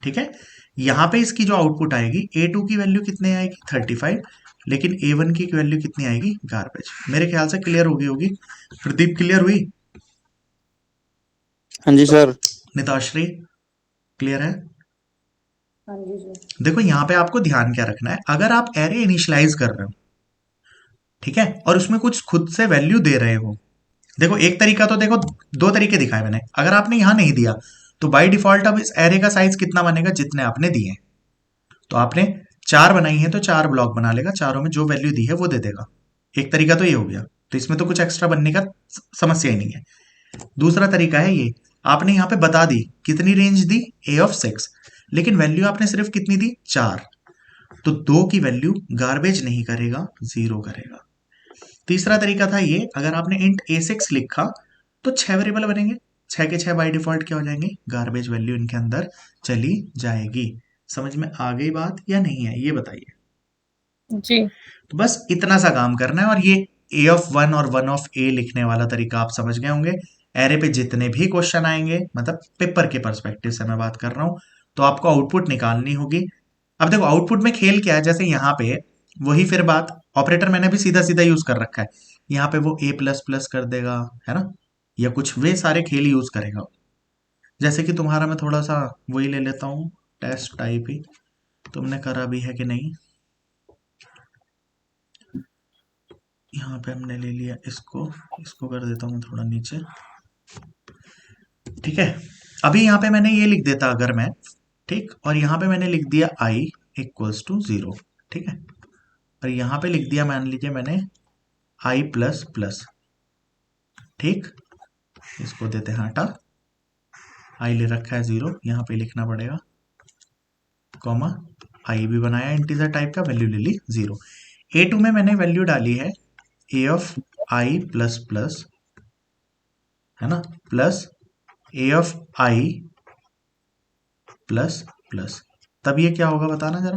ठीक है, यहाँ पे इसकी जो आउटपुट आएगी, A2 की वैल्यू कितने आएगी, 35, लेकिन A1 की वैल्यू कितनी आएगी, गार्बेज। मेरे ख्याल से क्लियर हो गई होगी। प्रदीप क्लियर हुई,
हाँ जी सर।
निताश्री क्लियर है।
हाँ जी जी।
देखो यहाँ पे आपको ध्यान क्या रखना है, अगर आप एरे इनिशियलाइज कर रहे हो, ठीक है, और उसमें कुछ खुद से वैल्यू दे रहे हो, देखो एक तरीका तो देखो, दो तरीके दिखाए मैंने, अगर आपने यहाँ नहीं दिया तो बाय डिफॉल्ट अब इस एरे का साइज कितना बनेगा, जितने आपने दिए, तो आपने 4 बनाई है तो 4 ब्लॉक बना लेगा, चारों में जो वैल्यू दी है वो दे देगा। एक तरीका तो ये हो गया, तो इसमें तो कुछ एक्स्ट्रा बनने का समस्या ही नहीं है। दूसरा तरीका है ये, आपने यहाँ पे बता दी कितनी रेंज दी, A6, लेकिन वैल्यू आपने सिर्फ कितनी दी, 4, तो 2 की वैल्यू गार्बेज नहीं करेगा, 0 करेगा। तीसरा तरीका था ये, अगर आपने इंट A6 लिखा तो 6 वेरिएबल बनेंगे, 6 के 6 बाय डिफॉल्ट क्या हो जाएंगे, गार्बेज वैल्यू इनके अंदर चली जाएगी। समझ में आ गई बात या नहीं है, ये बताइए।
जी।
तो बस इतना सा काम करना है, और ये A1 और 1 लिखने वाला तरीका आप समझ गए होंगे। एरे पे जितने भी क्वेश्चन आएंगे, मतलब पेपर के पर्सपेक्टिव से मैं बात कर रहा हूं, तो आपको आउटपुट निकालनी होगी। अब देखो आउटपुट में खेल क्या है, जैसे यहाँ पे वही फिर बात, ऑपरेटर मैंने भी सीधा सीधा यूज कर रखा है, यहाँ पे वो A++ कर देगा, है ना, या कुछ वे सारे खेल यूज करेगा। जैसे कि तुम्हारा मैं थोड़ा सा वही ले लेता हूँ, टेस्ट टाइप ही, तुमने करा भी है कि नहीं, यहाँ पे हमने ले लिया इसको, इसको कर देता हूँ थोड़ा नीचे, ठीक है। अभी यहाँ पे मैंने ये लिख देता अगर मैं, ठीक, और यहाँ पे मैंने लिख दिया I = 0, ठीक है, और यहाँ पे लिख दिया मान लीजिए मैंने I++, ठीक, इसको देते हैं हटा, I ले रखा है 0, यहाँ पे लिखना पड़ेगा, कॉमा, I भी बनाया इंटीजर टाइप का, वैल्यू ले ली 0। A2 में मैंने वैल्यू डाली है A++, है ना, प्लस A++, तब ये क्या होगा बताना जरा।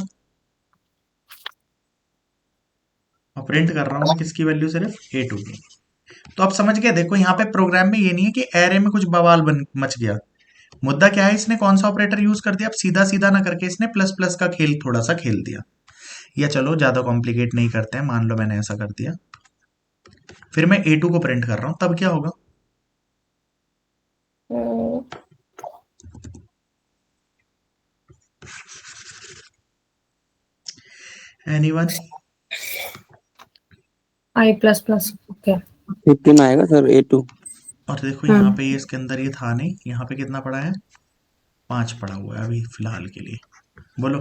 और प्रिंट कर रहा हूं मैं किसकी वैल्यू, सिर्फ A2 की। तो आप समझ गए, देखो यहाँ पे प्रोग्राम में ये नहीं है कि एरे में कुछ बवाल बन मच गया। मुद्दा क्या है, इसने कौन सा ऑपरेटर यूज कर दिया, अब सीधा सीधा ना करके इसने प्लस प्लस का खेल थोड़ा सा खेल दिया। या चलो ज्यादा कॉम्प्लिकेट नहीं करते हैं, मान लो मैंने ऐसा कर दिया, फिर मैं A2 को प्रिंट कर रहा हूं, तब क्या होगा, एनीवन।
I++। ओके।
15 आएगा सर A2।
और देखो यहाँ पे ये इसके अंदर ये था नहीं, यहाँ पे कितना पड़ा है, 5 पड़ा हुआ है अभी फिलहाल के लिए, बोलो।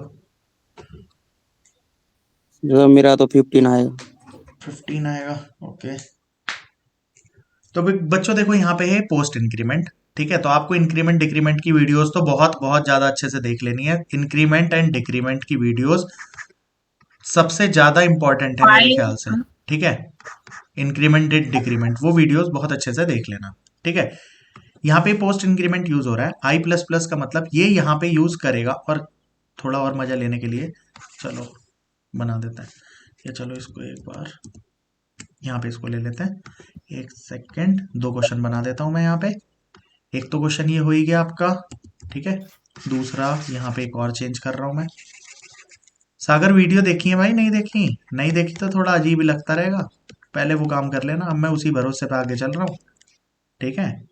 जो मेरा तो 15 आएगा।
15 आएगा, ओके। तो बच्चों देखो यहाँ पे है पोस्ट इंक्रीमेंट, ठीक है, तो आपको इंक्रीमेंट डिक्रीमेंट की वीडियोस तो बहुत बहुत ज्यादा अच्छे से देख लेनी है। इंक्रीमेंट एंड डिक्रीमेंट की वीडियोस सबसे ज्यादा इंपॉर्टेंट है मेरे ख्याल से। ठीक है, इंक्रीमेंटेड डिक्रीमेंट, वो वीडियोस बहुत अच्छे से देख लेना। ठीक है, यहाँ पे पोस्ट इंक्रीमेंट यूज हो रहा है, आई प्लस प्लस का मतलब ये यहाँ पे यूज करेगा। और थोड़ा और मजा लेने के लिए चलो बना देते हैं, या चलो इसको एक बार यहाँ पे इसको ले लेते हैं। एक सेकंड, 2 क्वेश्चन बना देता हूँ मैं यहाँ पे। एक तो क्वेश्चन ये हो ही गया आपका, ठीक है। दूसरा यहाँ पे एक और चेंज कर रहा हूँ मैं। सागर वीडियो देखी है भाई, नहीं देखी? नहीं देखी तो थोड़ा अजीब ही लगता रहेगा, पहले वो काम कर लेना, अब मैं उसी भरोसे पे आगे चल रहा हूँ। ठीक है,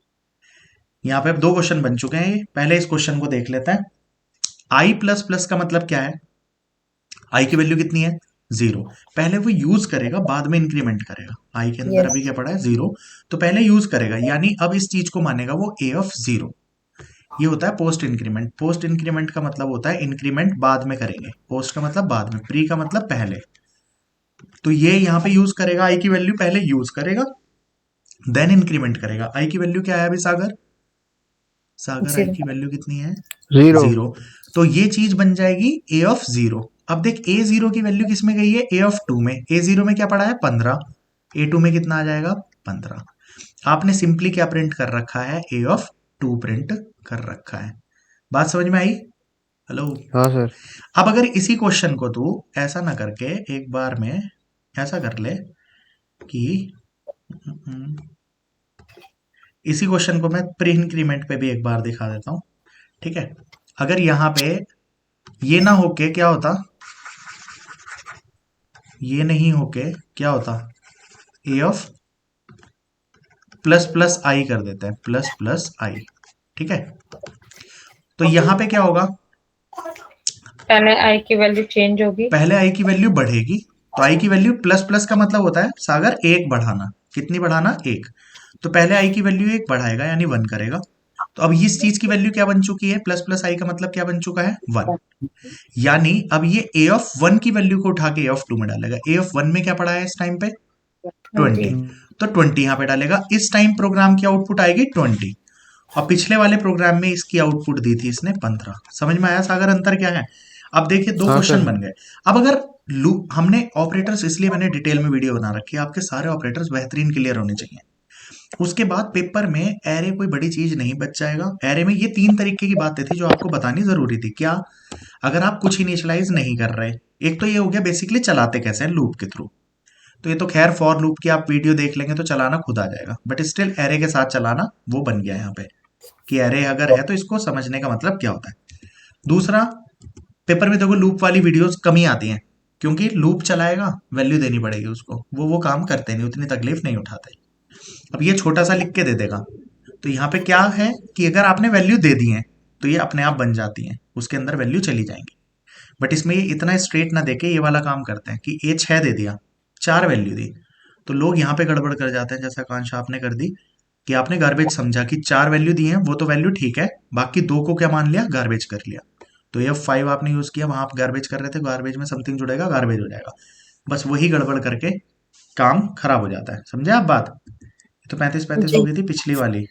यहाँ पे अब 2 क्वेश्चन बन चुके हैं ये। पहले इस क्वेश्चन को देख लेते हैं। आई प्लस प्लस का मतलब क्या है? आई की वैल्यू कितनी है? 0। पहले वो यूज करेगा, बाद में इंक्रीमेंट करेगा। आई के अंदर अभी क्या पड़ा है? 0। तो पहले यूज करेगा, यानी अब इस चीज को मानेगा वो ए ऑफ 0। ये होता है पोस्ट इंक्रीमेंट। पोस्ट इंक्रीमेंट का मतलब होता है इंक्रीमेंट बाद में करेंगे। पोस्ट का मतलब बाद में, प्री का मतलब पहले। तो ये यहाँ पे यूज करेगा, आई की वैल्यू पहले यूज करेगा, देन इंक्रीमेंट करेगा। आई की वैल्यू क्या है अभी सागर? सागर आई की वैल्यू कितनी है? 0। तो ये चीज बन जाएगी ए ऑफ 0। अब देख ए 0 की वैल्यू किस में गई है? ए ऑफ 2 में। ए 0 में क्या पड़ा है? 15। ए 2 में कितना आ जाएगा? 15। आपने सिंपली क्या प्रिंट कर रखा है? ए ऑफ 2 प्रिंट कर रखा है। बात समझ में आई? हेलो?
हाँ सर।
अब अगर इसी क्वेश्चन को तू ऐसा ना करके एक बार में ऐसा कर ले कि इसी क्वेश्चन को मैं प्री इंक्रीमेंट पे भी एक बार दिखा देता हूं। ठीक है, अगर यहां पे ये ना होके क्या होता, ये नहीं होके क्या होता, ए ऑफ प्लस प्लस आई कर देते हैं, प्लस प्लस आई। ठीक है, तो यहां पे क्या होगा?
पहले आई की वैल्यू चेंज होगी,
पहले आई की वैल्यू बढ़ेगी। तो आई की वैल्यू प्लस प्लस का मतलब होता है सागर 1 बढ़ाना। कितनी बढ़ाना? 1। तो पहले आई की वैल्यू 1 बढ़ाएगा, यानी 1 करेगा। तो अब इस चीज की वैल्यू क्या बन चुकी है? प्लस प्लस आई का मतलब क्या बन चुका है? 1। यानी अब ये ए ऑफ 1 की वैल्यू को उठा के ए ऑफ 2 में डालेगा। ए ऑफ 1 में क्या पड़ा है इस टाइम पे? 20। तो 20 यहां पे डालेगा। इस टाइम प्रोग्राम की आउटपुट आएगी 20, और पिछले वाले प्रोग्राम में इसकी आउटपुट दी थी इसने 15। समझ में आया सागर अंतर क्या है? अब देखिए 2
हाँ
क्वेश्चन
सर।
बन गए। अब अगर लूप, हमने ऑपरेटर्स इसलिए मैंने डिटेल में वीडियो बना रखी है, आपके सारे ऑपरेटर्स बेहतरीन क्लियर होने चाहिए। उसके बाद पेपर में एरे कोई बड़ी चीज नहीं बच जाएगा। एरे में ये 3 तरीके की बातें थी जो आपको बतानी जरूरी थी। क्या? अगर आप कुछ इनिशियलाइज नहीं कर रहे, एक तो ये हो गया बेसिकली चलाते कैसे हैं लूप के थ्रू। तो ये तो खैर फॉर लूप की आप वीडियो देख लेंगे तो चलाना खुद आ जाएगा, बट स्टिल एरे के साथ चलाना वो बन गया यहाँ पे कि एरे अगर है तो इसको समझने का मतलब क्या होता है। दूसरा, पेपर में देखो लूप वाली वीडियोस कम ही आती हैं, क्योंकि लूप चलाएगा, वैल्यू देनी पड़ेगी उसको, वो काम करते नहीं, उतनी तकलीफ नहीं उठाते। अब ये छोटा सा लिख के दे देगा। तो यहाँ पे क्या है कि अगर आपने वैल्यू दे दी है तो ये अपने आप बन जाती हैं, उसके अंदर वैल्यू चली जाएंगी। बट इसमें ये इतना स्ट्रेट ना देके ये वाला काम करते हैं कि ए 6 दे दिया, 4 वैल्यू दी, तो लोग यहाँ पे गड़बड़ कर जाते हैं, जैसा कांश आपने कर दी कि आपने गार्बेज समझा कि 4 वैल्यू दी है, वो तो वैल्यू ठीक है, बाकी 2 को क्या मान लिया? गार्बेज कर लिया। तो ये 5 आपने यूज किया, वहां आप गार्बेज कर रहे थे, गार्बेज में समथिंग जुड़ेगा, गार्बेज हो जाएगा। बस वही गड़बड़ करके काम खराब हो जाता है। समझे आप बात? तो 35-35 हो गई थी पिछली वाली,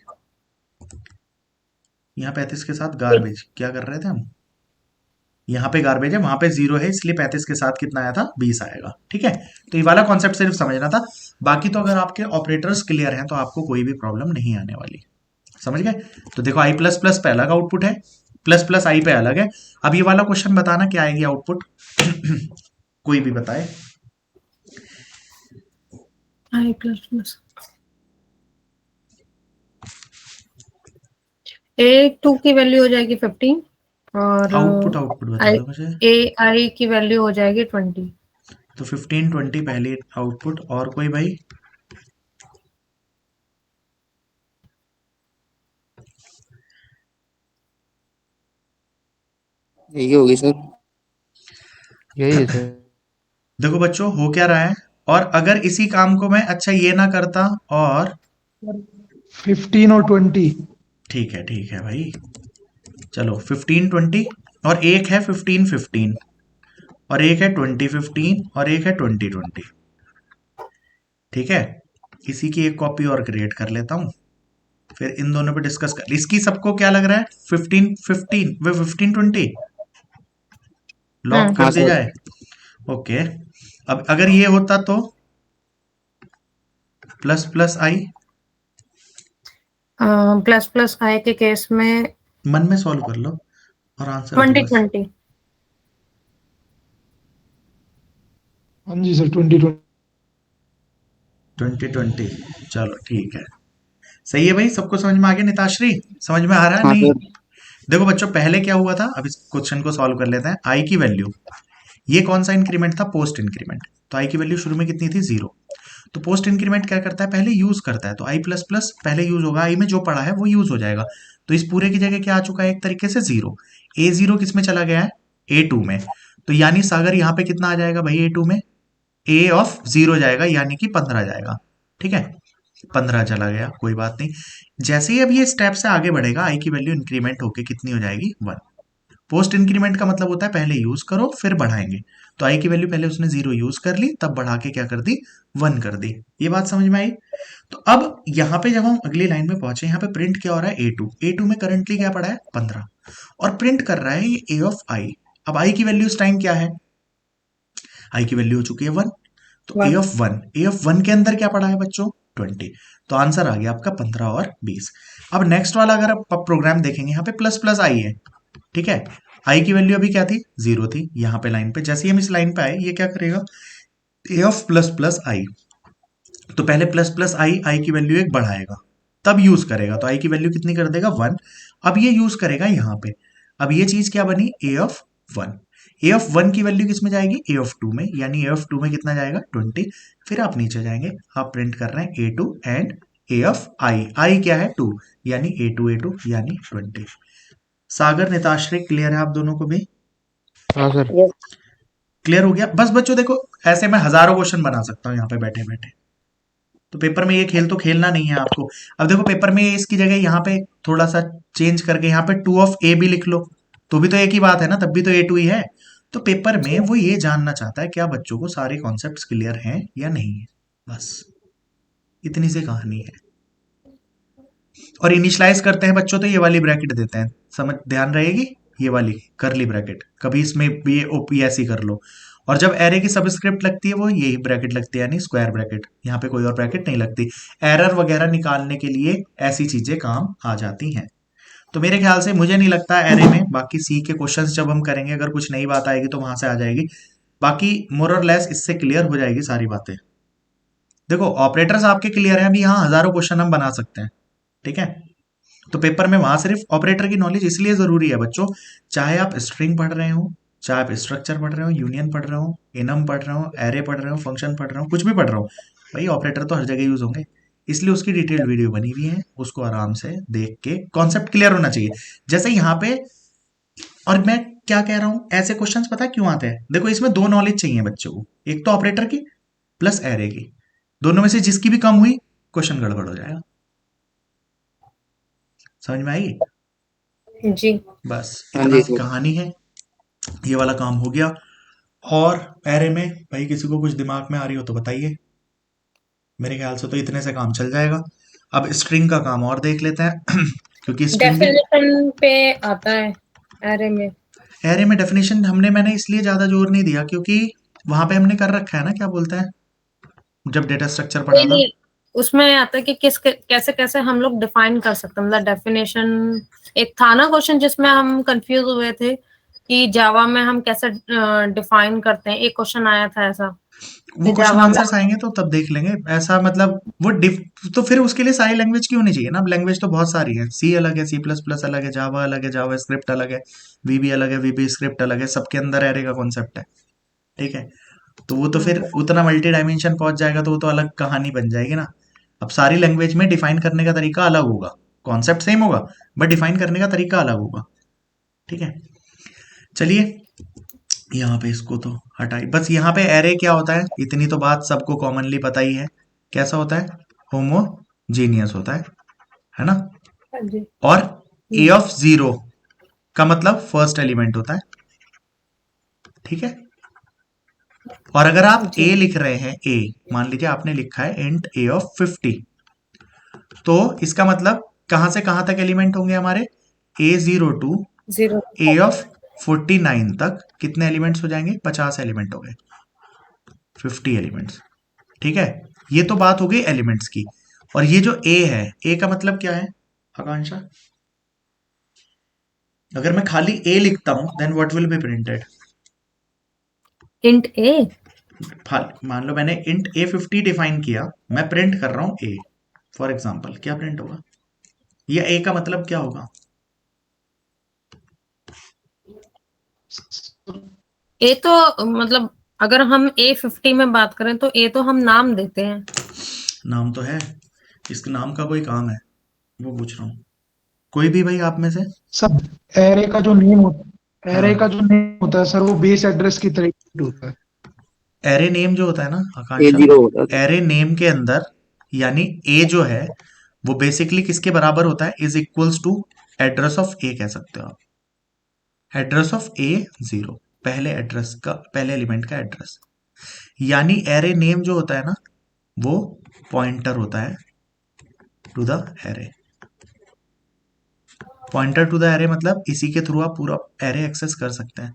यहाँ 35 के साथ गार्बेज क्या कर रहे थे हम? यहाँ पे गार्बेज है, वहां पे 0 है, इसलिए 35 के साथ कितना आया था? 20 आएगा। ठीक है, तो ये वाला कॉन्सेप्ट सिर्फ समझना था। बाकी तो अगर आपके ऑपरेटर्स क्लियर हैं तो आपको कोई भी प्रॉब्लम नहीं आने वाली। समझ गए? तो देखो आई प्लस प्लस पे अलग आउटपुट है, प्लस प्लस आई पे अलग है। अब ये वाला क्वेश्चन बताना क्या आएगी आउटपुट? कोई भी बताए।
आई प्लस प्लस ए 2 की वैल्यू हो जाएगी 15 और
आउटपुट बता दो मुझे।
ए आई की वैल्यू हो जाएगी 20।
तो 15 20 पहली आउटपुट, और कोई भाई?
यही होगी सर।
यही है सर।
देखो बच्चों हो क्या रहा है, और अगर इसी काम को मैं अच्छा ये ना करता, और
15 और 20।
ठीक है भाई, चलो 15 20, और एक है 15 15, और एक है 20 15, और एक है 20 20। ठीक है, इसी की एक कॉपी और क्रिएट कर लेता हूं, फिर इन दोनों पे डिस्कस कर। इसकी सबको क्या लग रहा है? 15 15 वे 15 20 लॉक कर
हाँ
दी
सर।
जाए। ओके, अब अगर ये होता तो प्लस प्लस आई
प्लस प्लस आई के केस में
मन में सॉल्व कर लो और आंसर दो
20
बस।
20
हाँ जी सर 2020।
2020 चलो ठीक है, सही है भाई। सबको समझ में आ गया? निताश्री समझ में आ रहा है?
हाँ
नहीं?
सर।
देखो बच्चों, पहले क्या हुआ था, अब इस क्वेश्चन को सॉल्व कर लेते हैं। आई की वैल्यू, ये कौन सा इंक्रीमेंट था? Post increment. तो आई की वैल्यू शुरू में कितनी थी? 0। तो पोस्ट इंक्रीमेंट क्या करता है? पहले यूज करता है, तो आई प्लस प्लस पहले यूज होगा, आई में जो पड़ा है वो यूज हो जाएगा। तो इस पूरे की जगह क्या आ चुका है? एक तरीके से 0। A0 किस में चला गया है? A2 में। तो यानी सागर यहाँ पे कितना आ जाएगा भाई? A2 में A ऑफ 0 जाएगा, यानी कि 15 जाएगा। ठीक है, 15 चला गया, कोई बात नहीं। जैसे ही अब ये स्टेप से आगे बढ़ेगा, आई की वैल्यू इंक्रीमेंट होके कितनी हो जाएगी? 1। पोस्ट इंक्रीमेंट का मतलब होता है पहले यूज करो फिर बढ़ाएंगे। तो आई की वैल्यू पहले उसने 0 यूज कर ली, तब बढ़ा के क्या कर दी? 1 कर दी। ये बात समझ में आई? तो अब यहाँ पे जब हम अगली लाइन में पहुंचे, यहाँ पे प्रिंट क्या हो रहा है? A2। A2 में करंटली क्या पड़ा है? 15। और प्रिंट कर रहा है ये A ऑफ आई। अब आई की वैल्यू इस टाइम क्या है? आई की वैल्यू हो चुकी है 1। तो A
1
ऑफ 1, A ऑफ 1 के अंदर क्या पड़ा है बच्चों? 20। तो आंसर आ गया आपका 15 और 20। अब नेक्स्ट वाला अगर आप प्रोग्राम देखेंगे, यहाँ पे प्लस प्लस आई है। ठीक है, आई की वैल्यू अभी क्या थी? 0 थी। यहाँ पे लाइन पे, जैसे ही हम इस लाइन पे आए, ये क्या करेगा? A ऑफ प्लस प्लस आई। तो पहले प्लस प्लस आई, आई की वैल्यू एक बढ़ाएगा, तब यूज करेगा। तो आई की वैल्यू कितनी कर देगा? 1। अब ये यूज करेगा यहाँ पे। अब ये चीज क्या बनी? A of 1। A ऑफ 1 की वैल्यू किस में जाएगी? A ऑफ 2 में, यानी A ऑफ 2 में कितना जाएगा? 20। फिर आप नीचे जाएंगे, आप प्रिंट कर रहे हैं A2 एंड A ऑफ आई। आई क्या है? 2, यानी A2 यानी 20। सागर, निताश्री, क्लियर है आप दोनों को भी?
हाँ सर।
क्लियर हो गया? बस बच्चों देखो, ऐसे मैं हजारों क्वेश्चन बना सकता हूँ यहाँ पे बैठे बैठे। तो पेपर में ये खेल तो खेलना नहीं है आपको। अब देखो, पेपर में इसकी जगह यहाँ पे थोड़ा सा चेंज करके यहाँ पे 2 ऑफ A भी लिख लो, तो भी तो एक ही बात है ना, तब भी तो A2 ही है। तो पेपर में वो ये जानना चाहता है क्या बच्चों को सारे कॉन्सेप्ट्स क्लियर हैं या नहीं है, बस इतनी सी कहानी है। और इनिशलाइज करते हैं बच्चों तो ये वाली ब्रैकेट देते हैं, समझ ध्यान रहेगी, ये वाली करली ब्रैकेट। कभी इसमें भी OPS ही कर लो। और जब एरे की सबस्क्रिप्ट लगती है, वो यही ब्रैकेट लगती है, यानी स्क्वायर ब्रैकेट। यहाँ पे कोई और ब्रैकेट नहीं लगती। एरर वगैरह निकालने के लिए ऐसी चीजें काम आ जाती हैं। तो मेरे ख्याल से, मुझे नहीं लगता एरे में, बाकी सी के क्वेश्चंस जब हम करेंगे, अगर कुछ नई बात आएगी तो वहां से आ जाएगी। बाकी मोर और लेस इससे क्लियर हो जाएगी सारी बातें। देखो, ऑपरेटर्स आपके क्लियर है, अभी यहाँ हजारों क्वेश्चन हम बना सकते हैं। ठीक है, तो पेपर में वहां सिर्फ ऑपरेटर की नॉलेज इसलिए जरूरी है बच्चों, चाहे आप स्ट्रिंग पढ़ रहे हो, चाहे आप स्ट्रक्चर पढ़ रहे हो, यूनियन पढ़ रहे हो, इनम पढ़ रहे हो, एरे पढ़ रहे हो, फंक्शन पढ़ रहे हो, कुछ भी पढ़ रहे हो, भाई ऑपरेटर तो हर जगह यूज होंगे। इसलिए उसकी डिटेल्ड वीडियो बनी हुई है, उसको आराम से देख के कॉन्सेप्ट क्लियर होना चाहिए। जैसे यहाँ पे, और मैं क्या कह रहा हूँ, ऐसे क्वेश्चंस पता है क्यों आते हैं? देखो, इसमें 2 नॉलेज चाहिए बच्चों को, एक तो ऑपरेटर की प्लस एरे की। दोनों में से जिसकी भी कम हुई, क्वेश्चन गड़बड़ हो जाएगा। समझ में आई?
जी।
बस
हाँ
इतना
जी
सी
सर।
कहानी है। ये वाला काम हो गया। और एरे में भाई किसी को कुछ दिमाग में आ रही हो तो बताइए। मेरे ख्याल से तो इतने से काम चल जाएगा। अब स्ट्रिंग का काम और देख लेते हैं क्योंकि स्ट्रिंग भी,
डेफिनेशन पे आता है एरे में।
एरे में डेफिनेशन मैंने इसलिए ज्यादा जोर नहीं दिया क्योंकि वहां पे हमने कर रखा है ना, क्या बोलते हैं, जब डेटा स्ट्रक्चर पढ़ा
नहीं
था।
नहीं, उसमें आता है कि कैसे कैसे हम लोग डिफाइन कर सकते हैं, मतलब डेफिनेशन। एक था ना क्वेश्चन जिसमें हम कंफ्यूज हुए थे कि जावा में हम कैसे डिफाइन करते हैं। एक क्वेश्चन आया था ऐसा
वो
कि
क्वेश्चन
जावा में।
आंसर्स आएंगे तो तब देख लेंगे। ऐसा मतलब वो तो फिर उसके लिए सारी लैंग्वेज क्यों नहीं चाहिए ना? अब लैंग्वेज तो बहुत सारी है, सी अलग है, C++ अलग है, जावा अलग है, जावा स्क्रिप्ट अलग है, VB अलग है, VB स्क्रिप्ट अलग है, सबके अंदर एरे का कॉन्सेप्ट है। ठीक है, तो वो तो फिर उतना मल्टी डायमेंशन पहुंच जाएगा तो वो तो अलग कहानी बन जाएगी ना। अब सारी लैंग्वेज में डिफाइन करने का तरीका अलग होगा, कॉन्सेप्ट सेम होगा, बट डिफाइन करने का तरीका अलग होगा। ठीक है, चलिए यहाँ पे इसको तो हटाई। बस यहाँ पे एरे क्या होता है, इतनी तो बात सबको कॉमनली पता ही है। कैसा होता है? होमोजीनियस होता है ना?
हाँ जी।
और A ऑफ 0 का मतलब फर्स्ट एलिमेंट होता है। ठीक है, और अगर आप
जी।
A लिख रहे हैं, A मान लीजिए आपने लिखा है इंट A ऑफ 50, तो इसका मतलब कहां से कहां तक एलिमेंट होंगे हमारे? A0 टू
0
A ऑफ 49 तक कितने एलिमेंट्स हो जाएंगे? 50 एलिमेंट हो गए, 50 एलिमेंट्स। ठीक है, ये तो बात हो गई एलिमेंट्स की। और ये जो ए है, ए का मतलब क्या है आकांक्षा? अगर मैं खाली ए लिखता हूं then what will be printed?
Int A.
मान लो मैंने इंट A50 डिफाइन किया, मैं प्रिंट कर रहा हूं ए, फॉर एग्जाम्पल, क्या प्रिंट होगा? या ए का मतलब क्या होगा?
ए तो मतलब अगर हम A50 में बात करें तो ए तो हम नाम देते हैं।
नाम तो है, इसके नाम का कोई काम है, वो पूछ रहा हूँ। कोई भी भाई आप में से?
सब एरे का जो नेम होता एरे
हाँ,
का जो नेम होता है सर वो बेस एड्रेस की तरह ही होता है।
एरे नेम जो होता है ना
ए
आकांक्षा,
जीरो होता है।
एरे नेम के अंदर यानी ए जो है वो बेसिकली किसके बराबर होता है? Is equals to address of A कह सकते हो आप। एड्रेस ऑफ ए 0, पहले एड्रेस का, पहले एलिमेंट का एड्रेस। यानी एरे नेम जो होता है ना वो पॉइंटर होता है to the array. Pointer to the array मतलब इसी के थ्रू आप पूरा एरे एक्सेस कर सकते हैं।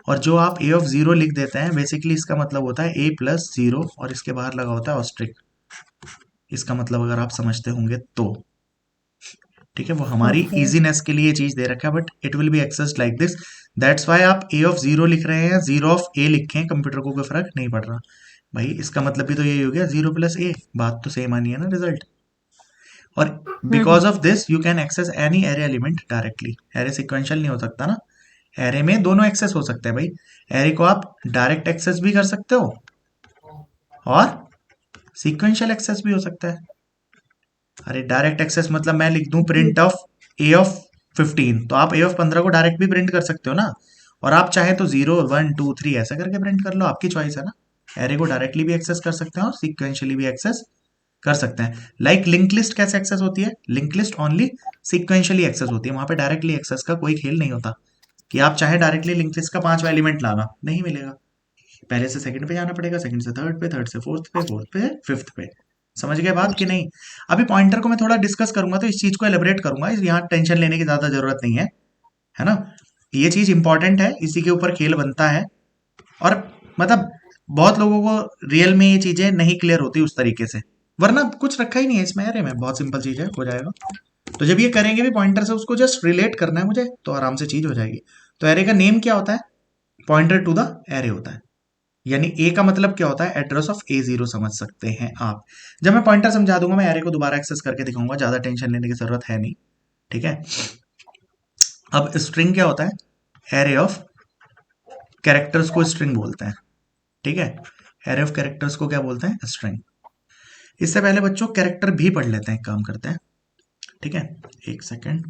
और जो आप ए ऑफ 0 लिख देते हैं बेसिकली इसका मतलब होता है A+0 और इसके बाहर लगा होता है ऑस्ट्रिक। इसका मतलब अगर आप समझते होंगे तो ठीक है, वो हमारी
ओके।
इजीनेस के लिए चीज दे रखा है, but it will be accessed like this. That's why आप ए ऑफ 0 लिख रहे हैं, 0 ऑफ ए लिखें, कंप्यूटर को कोई फर्क नहीं पड़ रहा भाई। इसका मतलब भी तो यही हो गया 0+A, बात तो सेम आनी है ना रिजल्ट। और because of this you can access any array element directly. Array sequential नहीं हो सकता ना, एरे में दोनों एक्सेस हो सकते हैं भाई। एरे को आप डायरेक्ट एक्सेस भी कर सकते हो और सीक्वेंशियल एक्सेस भी हो सकता है। अरे डायरेक्ट एक्सेस मतलब मैं लिख दूं प्रिंट ऑफ ए ऑफ 15, तो आप ए ऑफ 15 को डायरेक्ट भी प्रिंट कर सकते हो ना। और आप चाहे तो 0 1 2 3 ऐसा करके प्रिंट कर लो, आपकी चॉइस है ना। एरे को डायरेक्टली भी एक्सेस कर सकते हैं और सीक्वेंशियली भी एक्सेस कर सकते हैं। लाइक लिंक लिस्ट कैसे एक्सेस होती है? Link list only sequentially access होती है, वहां पे डायरेक्टली एक्सेस का कोई खेल नहीं होता कि आप चाहे डायरेक्टली लिंक लिस्ट का 5वां एलिमेंट लाना, नहीं मिलेगा। पहले से सेकंड पे जाना पड़ेगा, सेकंड से थर्ड पे, थर्ड से फोर्थ पे, फोर्थ पे फिफ्थ पे। समझ गए बात कि नहीं? अभी पॉइंटर को मैं थोड़ा डिस्कस करूंगा तो इस चीज को एलिब्रेट करूंगा, यहाँ टेंशन लेने की ज्यादा जरूरत नहीं है ना। ये चीज इंपॉर्टेंट है, इसी के ऊपर खेल बनता है। और मतलब बहुत लोगों को रियल में ये चीजें नहीं क्लियर होती उस तरीके से, वरना कुछ रखा ही नहीं है इसमें। अरे में बहुत सिंपल चीज है, हो जाएगा। तो जब ये करेंगे भी पॉइंटर से, उसको जस्ट रिलेट करना है मुझे, तो आराम से चीज हो जाएगी। तो एरे का नेम क्या होता है? पॉइंटर टू द एरे होता है। यानी ए का मतलब क्या होता है? एड्रेस ऑफ A0 समझ सकते हैं आप। जब मैं पॉइंटर समझा दूंगा मैं एरे को दोबारा एक्सेस करके दिखाऊंगा, ज्यादा टेंशन लेने की जरूरत है नहीं, ठीक है। अब स्ट्रिंग क्या होता है? एरे ऑफ कैरेक्टर्स को स्ट्रिंग बोलते हैं, ठीक है। एरे ऑफ कैरेक्टर्स को क्या बोलते हैं? स्ट्रिंग। इससे पहले बच्चों कैरेक्टर भी पढ़ लेते हैं, एक काम करते हैं, ठीक है, एक सेकेंड।